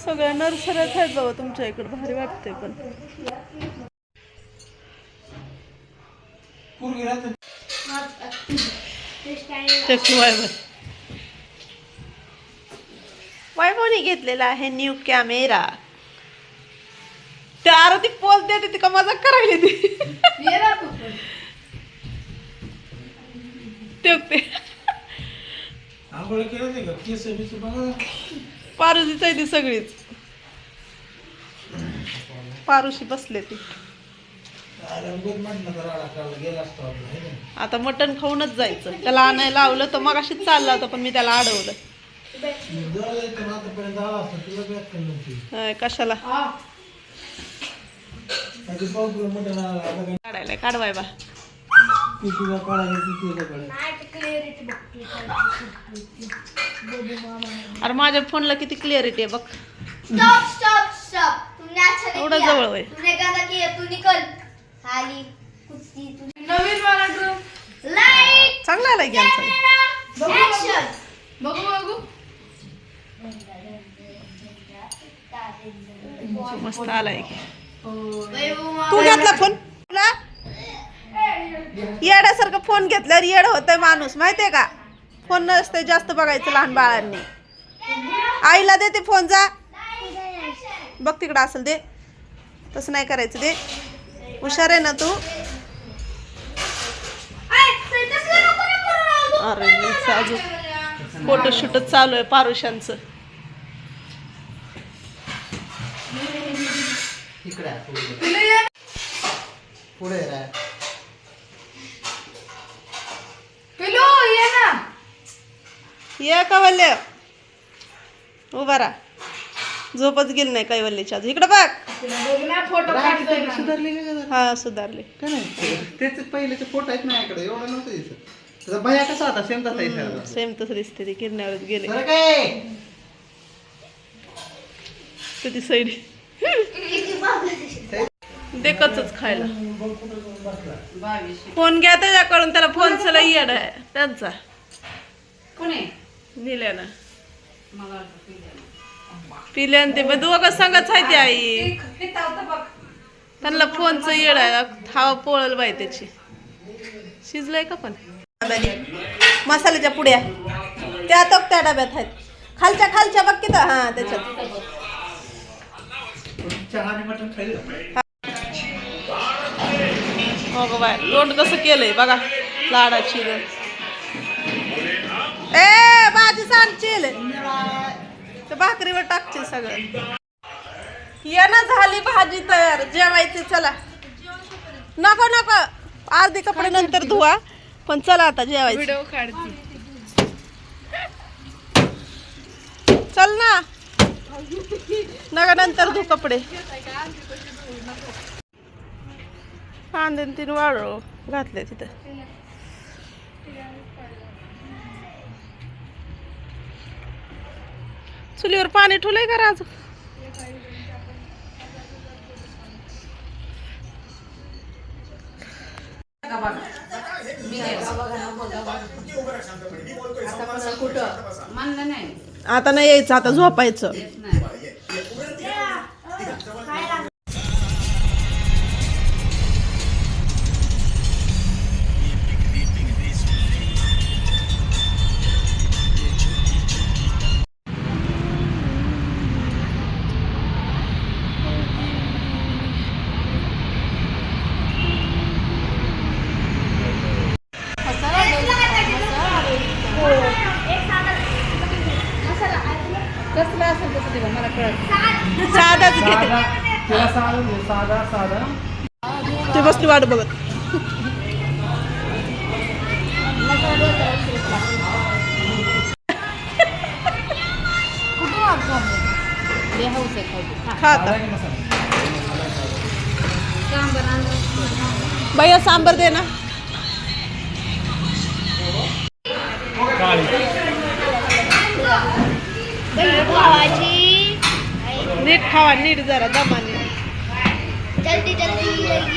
सगळ्या नर्सऱ्याच आहेत बाबा तुमच्या इकडे, भारी वाटते पण. वैभवने घेतलेला आहे न्यू कॅमेरा. त्या आरती पोच देते ती का मजा करायला ती पारुशीच आहे ती सगळीच. पारुशी बसले ती. आता मटण खाऊनच जायचं. त्याला आणायला लावलं तर मग अशीच चालला होता पण मी त्याला अडवलं. कशाला काढायला काढवाय बा. अरे माझ्या फोनला किती क्लिअरिटी आहे बघ. एवढं जवळ आहे. चांगला आलाय की आमचा. मस्त आलाय की. तू घेतला फोन? येड्यासारखं फोन घेतल्यावर येड होतंय माणूस माहितीये का. फोन नसते जास्त बघायचं लहान बाळांनी. आईला दे ते फोन. जा बघ तिकडं असेल दे. तसं नाही करायचं दे. हुशार आहे ना तू. अरे अजून फोटोशूटच चालू आहे पारुशांचं. ये कवल्य उभा राहा. झोपच गेली नाही कैवल्यच्या. इकडे बघ. सुधारली का? हा सुधारली. त्याचे पहिलेचे फोटो आहेत माझ्याकडे. एवढं नव्हतं दिसत. भैया कसा होता? सेम तसा सेम तसं दिसते. ती किरण्यावरच गेले ती सैडी देखच खायला. फोन घ्या त्याच्याकडून. त्याला फोनचा लई येड आहे त्यांचा. निल्यानं पिल्यान ते दोघं सांगत आहे ती आई. त्यांना फोनचं येड आहे. हवा पोळल बाई त्याची. शिजलंय का पण. मसाल्याच्या पुड्या त्या तो त्या डब्यात आहेत. खालच्या खालच्या बघ की. हा त्याच्यात हो ग बाय. तोंड कसं केलंय बघा लाडाची. ए भाजी सांगशील तर भाकरीवर टाकशील सगळं. ये ना झाली भाजी तयार. जेवायची. चला. नको नको अर्धे कपडे नंतर धुवा. पण चला आता जेवायचं. व्हिडिओ काढते. चल ना. नका नंतर धु कपडे. कांदे तीन वाळू घातले तिथं. चुलीवर पाणी ठेवलंय का राजू? आता नाही यायचं. आता झोपायचं. साधाच घेते. ते बसली वाट बघत. खाता भैया सांबर दे ना. नीट खावा. नीट जरा दमाने. जल्दी जल्दी